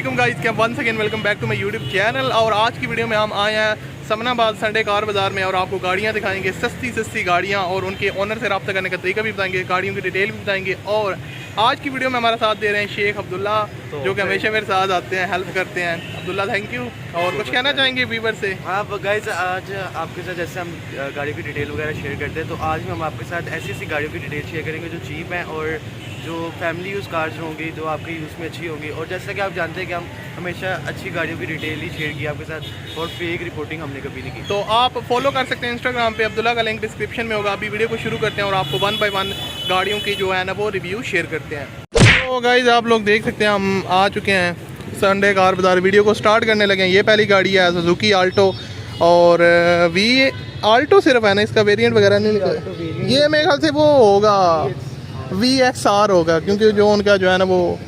वालेकुम गाइस, क्या once again welcome back to my YouTube channel. और आज की वीडियो में हम आए हैं समनाबाद संडे कार बाज़ार में और आपको गाड़ियां दिखाएंगे, सस्ती गाड़ियां, और उनके ओनर से रब्ता करने का तरीका भी बताएंगे, गाड़ियों की डिटेल भी बताएंगे। और आज की वीडियो में हमारा साथ दे रहे हैं शेख अब्दुल्ला, जो कि हमेशा मेरे साथ आते हैं, हेल्प करते हैं। Abdullah thank you. और कुछ कहना चाहेंगे व्यूवर से? हाँ गाइस, आज आपके साथ जैसे हम गाड़ियों की डिटेल वगैरह शेयर करते हैं, तो आज भी हम आपके साथ ऐसी ऐसी गाड़ियों की डिटेल शेयर करेंगे जो चीप हैं और जो फैमिली यूज़ कार्स होंगी, जो आपके यूज़ में अच्छी होंगी। और जैसा कि आप जानते हैं कि हम हमेशा अच्छी गाड़ियों की डिटेल ही शेयर की आपके साथ, और फेक रिपोर्टिंग हमने कभी नहीं की। तो आप फॉलो कर सकते हैं इंस्टाग्राम पे, अब्दुल्ला का लिंक डिस्क्रिप्शन में होगा। अभी वीडियो को शुरू करते हैं और आपको 1 बाय 1 गाड़ियों की जो है ना वो रिव्यू शेयर करते हैं। तो गाइस आप लोग देख सकते हैं हम आ चुके हैं संडे कार बाज़ार। वीडियो को स्टार्ट करने लगे हैं। ये पहली गाड़ी है सुजुकी आल्टो, और वी आल्टो सिर्फ है ना, इसका वेरिएंट वगैरह नहीं लिखा है। ये मेरे ख्याल से वो होगा VXR होगा, क्योंकि जो उनका जो है ना वो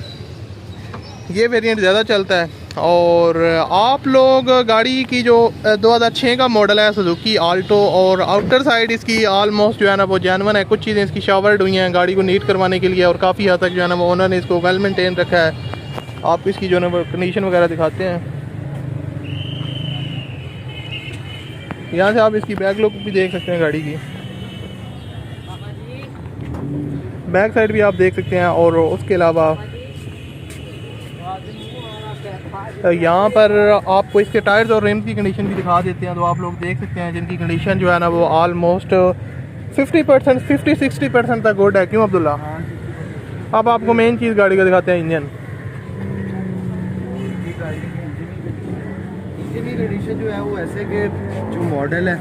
ये वेरिएंट ज़्यादा चलता है। और आप लोग गाड़ी की जो 2006 का मॉडल है सुजुकी आल्टो, और आउटर साइड इसकी ऑलमोस्ट जो है ना वो जेन्युइन है। कुछ चीज़ें इसकी शावर्ड हुई हैं गाड़ी को नीट करवाने के लिए, और काफ़ी हद तक जो है ना वो ओनर ने इसको वेल मेंटेन रखा है। आपको इसकी जो है ना वो कंडीशन वगैरह दिखाते हैं। यहाँ से आप इसकी बैक लुक भी देख सकते हैं गाड़ी की, बैक साइड भी आप देख सकते हैं। और उसके अलावा यहाँ पर आपको इसके टायर्स और रिम की कंडीशन भी दिखा देते हैं। तो आप लोग देख सकते हैं जिनकी कंडीशन जो है ना वो ऑलमोस्ट 50%, 50-60% तक गुड है। क्यों अब्दुल्ला? अब आपको मेन चीज़ गाड़ी का दिखाते हैं, इंजन की कंडीशन जो है वो ऐसे कि जो मॉडल है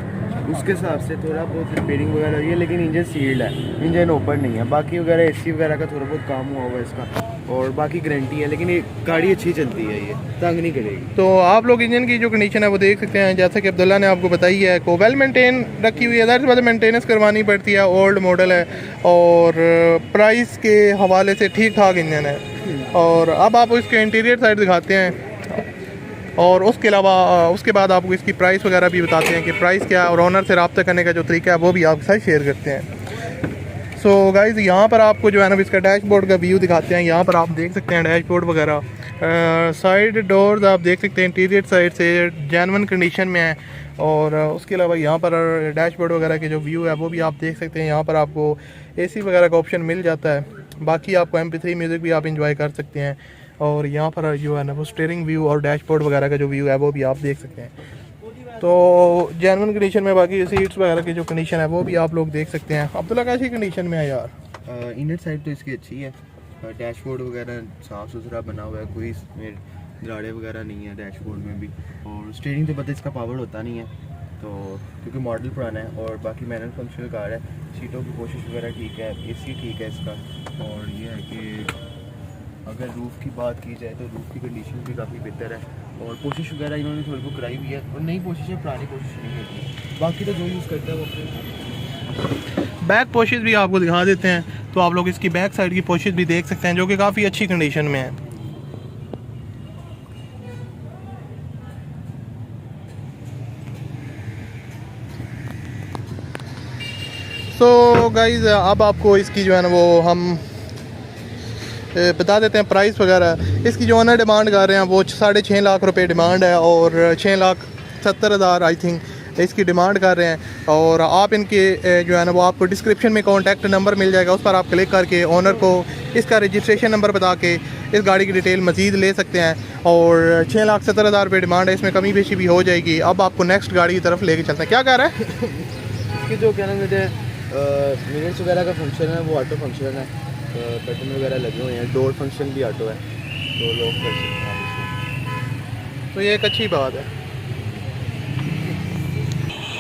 उसके हिसाब से थोड़ा बहुत रिपेयरिंग वगैरह हुई है, लेकिन इंजन सील्ड है, इंजन ओपन नहीं है। बाकी वगैरह AC वगैरह का थोड़ा बहुत काम हुआ हुआ है इसका, और बाकी गारंटी है। लेकिन ये गाड़ी अच्छी चलती है, ये तंग नहीं करेगी। तो आप लोग इंजन की जो कंडीशन है वो देख सकते हैं, जैसा कि अब्दुल्ला ने आपको बताई है, को वेल मेंटेन रखी हुई है। ज़्यादा से ज़्यादा मेंटेनेंस करवानी पड़ती है, ओल्ड मॉडल है, और प्राइस के हवाले से ठीक ठाक इंजन है। और अब आप इसके इंटीरियर साइड दिखाते हैं, और उसके अलावा उसके बाद आपको इसकी प्राइस वगैरह भी बताते हैं कि प्राइस क्या है, और ओनर से रब्ता करने का जो तरीका है वो भी आपके साथ शेयर करते हैं। सो गाइज़ यहाँ पर आपको जो है ना इसका डैशबोर्ड का व्यू दिखाते हैं। यहाँ पर आप देख सकते हैं डैशबोर्ड वगैरह, साइड डोर्स आप देख सकते हैं इंटीरियर साइड से जेन्युइन कंडीशन में है। और उसके अलावा यहाँ पर डैशबोर्ड वगैरह के जो व्यू है वो भी आप देख सकते हैं। यहाँ पर आपको AC वगैरह का ऑप्शन मिल जाता है। बाकी आपको MP3 म्यूज़िक भी आप इंजॉय कर सकते हैं। और यहाँ पर जो है ना वो स्टीयरिंग व्यू और डैशबोर्ड वगैरह का जो व्यू है वो भी आप देख सकते हैं। तो जेन्युइन कंडीशन में बाकी सीट्स वगैरह की जो कंडीशन है वो भी आप लोग देख सकते हैं। अब्दुल्ला कैसी कंडीशन में है यार? इनर साइड तो इसकी अच्छी है, डैशबोर्ड वगैरह साफ़ सुथरा बना हुआ है, कोई इसमें दराड़े वगैरह नहीं है डैशबोर्ड में भी। और स्टीयरिंग तो पता इसका पावर होता नहीं है, तो क्योंकि मॉडल पुराना है। और बाकी मैनुअल फंक्शनल कार है, सीटों की कोशिश वगैरह ठीक है, AC ठीक है इसका। और ये है कि अगर रूफ़ की बात की जाए तो रूफ़ की कंडीशन भी काफ़ी बेहतर है, और कोशिश वगैरह इन्होंने थोड़ी बहुत कराई हुई है, और नई कोशिश है, पुरानी कोशिश नहीं होती। बाकी तो जो यूज़ करता है वो अपने बैक पोशिश भी आपको दिखा देते हैं। तो आप लोग इसकी बैक साइड की पोशिश भी देख सकते हैं, जो कि काफ़ी अच्छी कंडीशन में है। सो गाइज अब आपको इसकी जो है ना वो हम बता देते हैं प्राइस वगैरह। इसकी जो ओनर डिमांड कर रहे हैं वो 6.5 लाख रुपए डिमांड है, और 6,70,000 आई थिंक इसकी डिमांड कर रहे हैं। और आप इनके जो है ना वो आपको डिस्क्रिप्शन में कॉन्टैक्ट नंबर मिल जाएगा, उस पर आप क्लिक करके ओनर को इसका रजिस्ट्रेशन नंबर बता के इस गाड़ी की डिटेल मज़ीद ले सकते हैं। और 6,70,000 रुपये डिमांड है, इसमें कमी पेशी भी हो जाएगी। अब आपको नेक्स्ट गाड़ी की तरफ लेके चलते हैं। क्या कह रहा है? इसकी जो क्या नाम है मिनट्स वगैरह का फंक्शन है वो ऑटो फंक्शन है, बटन वगैरह लगे हुए हैं, डोर फंक्शन भी ऑटो है, तो लॉक कर सकते हैं आप। तो ये एक अच्छी बात है।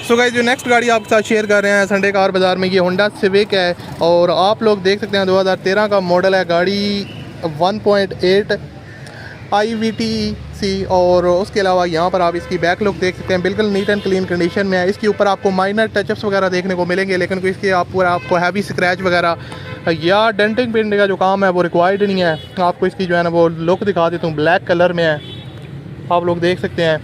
सो गाइस जो नेक्स्ट गाड़ी आपके साथ शेयर कर रहे हैं संडे कार बाज़ार में, ये होंडा सिविक है, और आप लोग देख सकते हैं 2013 का मॉडल है। गाड़ी 1.8 IVTC, और उसके अलावा यहाँ पर आप इसकी बैक लुक देख सकते हैं, बिल्कुल नीट एंड क्लीन कंडीशन में है। इसके ऊपर आपको माइनर टचअप्स वगैरह देखने को मिलेंगे, लेकिन कोई इसके आपको हैवी स्क्रैच वगैरह या डेंटिंग पेंटिंग का जो काम है वो रिक्वायर्ड नहीं है। आपको इसकी जो है ना वो लुक दिखा देता हूँ, ब्लैक कलर में है, आप लोग देख सकते हैं।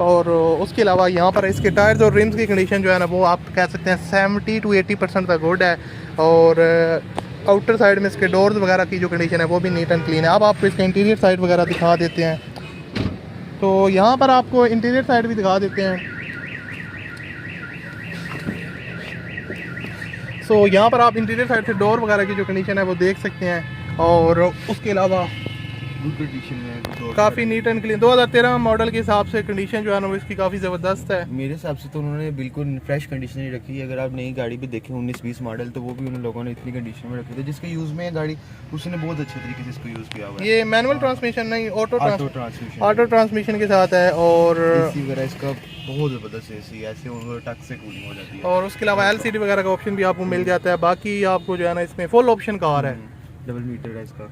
और उसके अलावा यहाँ पर इसके टायर्स और रिम्स की कंडीशन जो है ना वो आप कह सकते हैं 70 to 80% तक गुड है। और आउटर साइड में इसके डोर्स वगैरह की जो कंडीशन है वो भी नीट एंड क्लीन है। अब आपको इसका इंटीरियर साइड वगैरह दिखा देते हैं। तो यहाँ पर आपको इंटीरियर साइड भी दिखा देते हैं। सो यहाँ पर आप इंटीरियर साइड से डोर वगैरह की जो कंडीशन है वो देख सकते हैं। और उसके अलावा गुड कंडीशन में है, काफ़ी नीट एंड क्लीन 2013 मॉडल के हिसाब से कंडीशन जो है ना वो इसकी काफ़ी ज़बरदस्त है। मेरे हिसाब से तो उन्होंने बिल्कुल फ्रेश कंडीशन ही रखी है। अगर आप नई गाड़ी भी देखें 19-20 मॉडल, तो वो भी उन लोगों ने इतनी कंडीशन में रखी थी। जिसके यूज़ में है गाड़ी, उसने बहुत अच्छे तरीके से इसको यूज़ किया हुआ है। ये मैनुअल ट्रांसमिशन नहीं, ऑटो ट्रांसमिशन, ऑटो ट्रांसमिशन के साथ है। और एसी वगैरह इसका बहुत ज़बरदस्त एसी, ऐसे वो टक से कूलिंग हो जाती है। और उसके अलावा LCD वगैरह का ऑप्शन भी आपको मिल जाता है। बाकी आपको जो है ना इसमें फुल ऑप्शन कार है, डबल मीटर है इसका,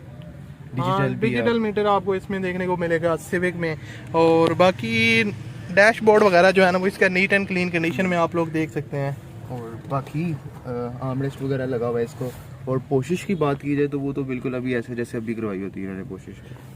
डिजिटल मीटर आपको इसमें देखने को मिलेगा सिविक में। और बाकी डैशबोर्ड वगैरह जो है ना वो इसका नीट एंड क्लीन कंडीशन में आप लोग देख सकते हैं। और बाकी आर्मरेस्ट वगैरह लगा हुआ है इसको। और पोशिश की बात की जाए तो वो तो बिल्कुल अभी ऐसे जैसे अभी करवाई होती है इन्होंने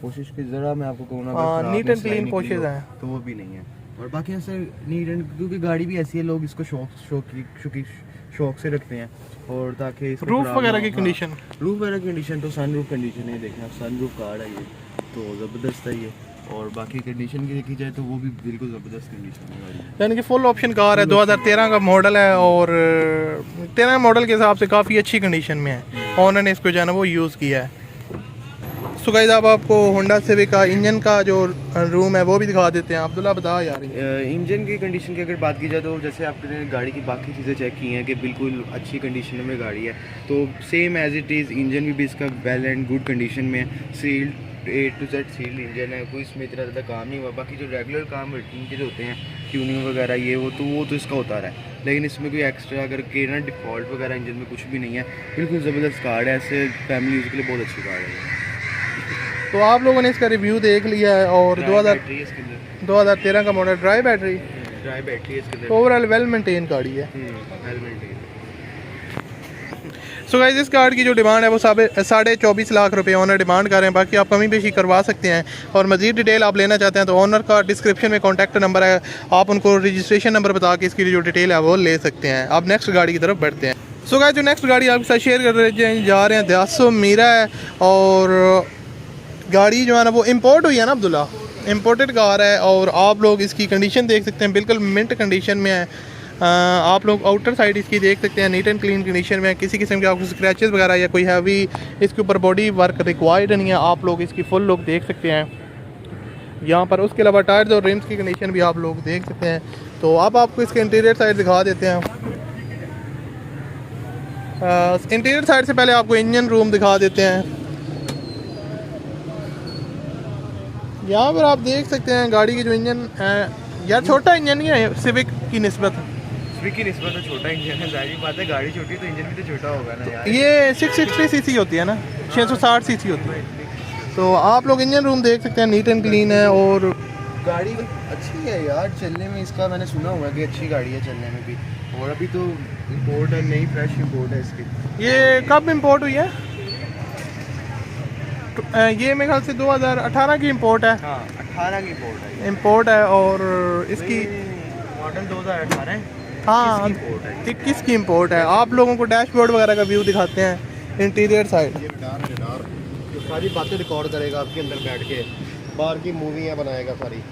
पोशिश की ज़रा मैं आपको कहूँ ना, नीट एंड क्लीन पोशिश है तो वो भी नहीं है। और बाकी ऐसे नीट एंड, क्योंकि गाड़ी भी ऐसी है, लोग इसको शौक से रखते हैं। और ताकि रूफ वगैरह की कंडीशन, रूफ वगैरह की कंडीशन तो सन रूफ कंडीशन है, देखें आप, सन रूफ कार है ये, तो ज़बरदस्त है ये। और बाकी कंडीशन की देखी जाए तो वो भी बिल्कुल ज़बरदस्त कंडीशन है गाड़ी, यानी कि फुल ऑप्शन कार है। 2013 का मॉडल है और 13 मॉडल के हिसाब से काफ़ी अच्छी कंडीशन में है। ऑनर ने इसको जो है ना वो यूज़ किया है। सो गाइस अब आपको होंडा सिविक का इंजन का जो रूम है वो भी दिखा देते हैं। अब्दुल्ला बता यार। इंजन की कंडीशन की अगर बात की जाए तो जैसे आपने गाड़ी की बाकी चीज़ें चेक की हैं कि बिल्कुल अच्छी कंडीशन में गाड़ी है, तो same as it is engine भी इसका वेल एंड गुड कंडीशन में है। Sealed A to Z sealed engine है, कोई इसमें इतना ज़्यादा काम नहीं हुआ। बाकी जो रेगुलर काम रूटीन के जो होते हैं, ट्यूनिंग वगैरह ये वो तो इसका होता रहा है। लेकिन इसमें कोई एक्स्ट्रा अगर के ना डिफ़ॉल्ट वगैरह इंजन में कुछ भी नहीं है। बिल्कुल ज़बरदस्त कार है, ऐसे फैमिली यूज़ के लिए बहुत अच्छी कार है। तो आप लोगों ने इसका रिव्यू देख लिया है। और 2013 का मॉडल, ड्राई बैटरी है इसके, ओवरऑल वेल मेंटेन गाड़ी है। Well maintain. सो गाइस इस कार की जो डिमांड है वो 24.5 लाख रुपए ऑनर डिमांड कर रहे हैं। बाकी आप कमी पेशी करवा सकते हैं। और मज़ीद डिटेल आप लेना चाहते हैं तो ऑनर का डिस्क्रिप्शन में कॉन्टैक्ट नंबर है, आप उनको रजिस्ट्रेशन नंबर बता के इसकी जो डिटेल है वो ले सकते हैं। आप नेक्स्ट गाड़ी की तरफ बढ़ते हैं। सो गाइस जो नेक्स्ट गाड़ी आपके साथ शेयर कर जा रहे हैं दासो मीरा है। और गाड़ी जो है ना वो इम्पोर्ट हुई है ना अब्दुल्ला, इम्पोर्टेड कार है। और आप लोग इसकी कंडीशन देख सकते हैं, बिल्कुल मिंट कंडीशन में है। आप लोग आउटर साइड इसकी देख सकते हैं, नीट एंड क्लीन कंडीशन में है। किसी किस्म के आपको स्क्रैचेस वगैरह या कोई हैवी इसके ऊपर बॉडी वर्क रिक्वायर्ड नहीं है। आप लोग इसकी फुल लुक देख सकते हैं यहाँ पर। उसके अलावा टायर्स और रिम्स की कंडीशन भी आप लोग देख सकते हैं। तो अब आपको इसके इंटीरियर साइड दिखा देते हैं। इंटीरियर साइड से पहले आपको इंजन रूम दिखा देते हैं। यहाँ पर आप देख सकते हैं गाड़ी की जो इंजन है यार, छोटा इंजन नहीं है सिविक की निस्बत तो छोटा इंजन है, जाहिर बात है गाड़ी छोटी तो इंजन भी तो छोटा होगा ना यार। ये 660 सीसी होती है ना, 660 सीसी होती है। तो आप लोग इंजन रूम देख सकते हैं, नीट एंड क्लीन है। और गाड़ी अच्छी है यार चलने में, इसका मैंने सुना हुआ है कि अच्छी गाड़ी है चलने में भी। और अभी तो इम्पोर्ट है, नई फ्रेश इम्पोर्ट है इसकी। ये कब इम्पोर्ट हुई है? ये मेरे ख्याल से 2018 की इम्पोर्ट है। हाँ 18 की इम्पोर्ट है। और इसकी मॉडल 2018 है। हाँ 21 की इम्पोर्ट है। आप लोगों को डैशबोर्ड वगैरह का व्यू दिखाते हैं, इंटीरियर साइड। ये सारी बातें रिकॉर्ड करेगा आपके अंदर बैठ के, बाहर की मूवियाँ बनाएगा सारी।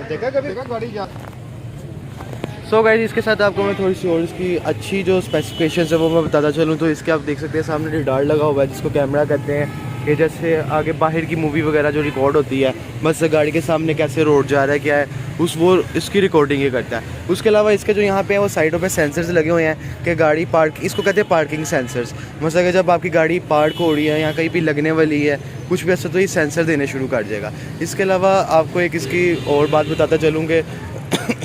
देखा कभी गाड़ी जा। सो गाइस इसके साथ आपको मैं थोड़ी सी और इसकी अच्छी जो स्पेसिफिकेशन है वो मैं बताता चलूँ तो इसके आप देख सकते हैं सामने रिडार लगा हुआ है जिसको कैमरा कहते हैं। कि जैसे आगे बाहर की मूवी वगैरह जो रिकॉर्ड होती है, बस गाड़ी के सामने कैसे रोड जा रहा है क्या है वो इसकी रिकॉर्डिंग ही करता है। उसके अलावा इसके जो यहाँ पे है वो साइडों पे सेंसर्स लगे हुए हैं कि गाड़ी पार्क, इसको कहते हैं पार्किंग सेंसर्स। मतलब कि जब आपकी गाड़ी पार्क हो रही है या कहीं भी लगने वाली है कुछ भी ऐसा तो ये सेंसर देने शुरू कर जाएगा। इसके अलावा आपको एक इसकी और बात बताता चलूँ कि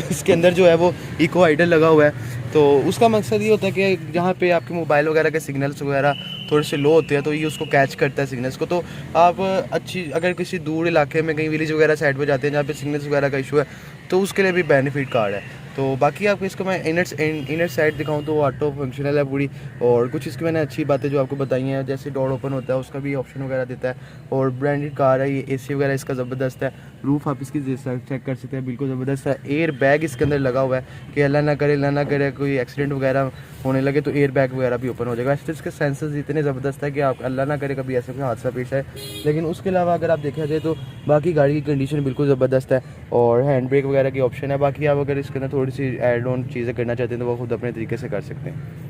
इसके अंदर जो है वो इको आइडल लगा हुआ है। तो उसका मकसद ये होता है कि जहाँ पे आपके मोबाइल वगैरह के सिग्नल्स वगैरह थोड़े से लो होते हैं तो ये उसको कैच करता है सिग्नल्स को। तो आप अच्छी अगर किसी दूर इलाके में कहीं विलेज वगैरह साइड पे जाते हैं जहाँ पे सिग्नल्स वगैरह का इशू है तो उसके लिए भी बेनिफिट कार्ड है। तो बाकी आपको इसको मैं इनर साइड दिखाऊं तो ऑटो फंक्शनल है पूरी, और कुछ इसकी मैंने अच्छी बातें जो आपको बताई हैं, जैसे डोर ओपन होता है उसका भी ऑप्शन वगैरह देता है, और ब्रांडेड कार है ये, एसी वगैरह इसका ज़बरदस्त है, रूफ़ आप इसकी चेक कर सकते हैं बिल्कुल ज़बरदस्त है, एयर बैग इसके अंदर लगा हुआ है कि अल्लाह ना करे कोई एक्सीडेंट वगैरह होने लगे तो एयर बैग वगैरह भी ओपन हो जाएगा। ऐसे इसके सेंसर्स इतने ज़बरदस्त है कि आप अल्लाह ना करे कभी ऐसा कोई हादसा पेश आए। लेकिन उसके अलावा अगर आप देखा जाए तो बाकी गाड़ी की कंडीशन बिल्कुल ज़बरदस्त है, और हैंड ब्रेक वगैरह की ऑप्शन है। बाकी आप अगर इसके अंदर थोड़ी सी एड ऑन चीज़ें करना चाहते हैं तो वो खुद अपने तरीके से कर सकते हैं।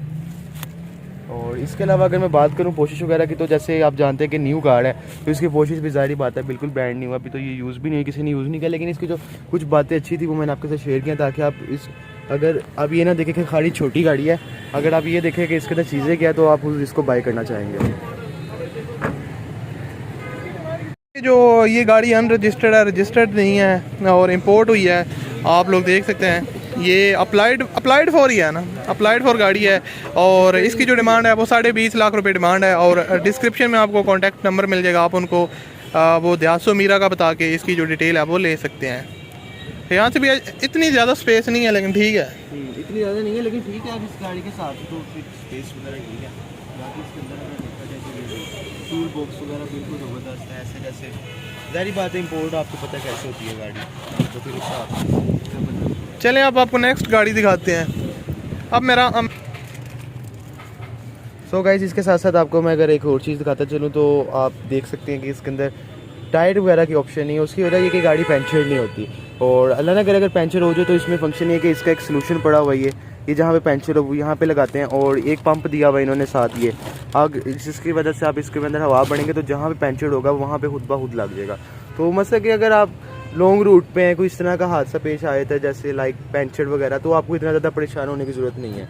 और इसके अलावा अगर मैं बात करूं पोशिश वगैरह की, तो जैसे आप जानते हैं कि न्यू कार है तो इसकी पोशिश भी ज़ाहिर बात है बिल्कुल ब्रांड न्यू है, अभी तो ये यूज़ भी नहीं, किसी ने यूज़ नहीं किया, लेकिन इसकी जो कुछ बातें अच्छी थी वो मैंने आपके साथ शेयर किया, ताकि आप इस अगर आप ये ना देखें कि खाली छोटी गाड़ी है, अगर आप ये देखें कि इसके अंदर चीज़ें क्या है तो आप इसको बाय करना चाहेंगे। जो ये गाड़ी अनरजिस्टर्ड है, रजिस्टर्ड नहीं है और इंपोर्ट हुई है, आप लोग देख सकते हैं। ये अप्लाइड फॉर ही है ना, अप्लाइड फॉर गाड़ी है, और इसकी जो डिमांड है वो 20.5 लाख रुपए डिमांड है। और डिस्क्रिप्शन में आपको कॉन्टैक्ट नंबर मिल जाएगा, आप उनको वो दयासो मीरा का बता के इसकी जो डिटेल है वो ले सकते हैं। यहाँ से भी इतनी ज़्यादा स्पेस नहीं है, लेकिन ठीक है, इतनी ज़्यादा नहीं है लेकिन ठीक है। अब इस गाड़ी के साथ तो फिर स्पेस वगैरह ठीक है। बाकी इसके अंदर अगर देखा जाए तो टूल बॉक्स वगैरह बिल्कुल ज़बरदस्त है। ऐसे जैसे ज़ाहिर बात है इंपोर्ट आपको पता कैसे होती है गाड़ी, तो फिर उस हिसाब से चलें अब आपको नेक्स्ट गाड़ी दिखाते हैं। अब मेरा सो गाइस इसके साथ साथ आपको मैं अगर एक और चीज़ दिखाता चलूँ तो आप देख सकते हैं कि इसके अंदर टायर वगैरह की ऑप्शन नहीं है। उसकी वजह ये कि गाड़ी पंचर नहीं होती, और अल्लाह ना करे अगर पंचर हो जाए तो इसमें फंक्शन ये है कि इसका एक सोल्यूशन पड़ा हुआ है, ये जहाँ पे पंचर हो वो यहाँ पे लगाते हैं, और एक पंप दिया हुआ है इन्होंने साथ ये आग, जिसकी वजह से आप इसके अंदर हवा बढ़ेंगे तो जहाँ पे पंचर होगा वहाँ पे खुद ब खुद लग जाएगा। तो मतलब कि अगर आप लॉन्ग रूट पे हैं, कोई इस तरह का हादसा पेश आया था जैसे लाइक पंचर वगैरह, तो आपको इतना ज़्यादा परेशान होने की ज़रूरत नहीं है।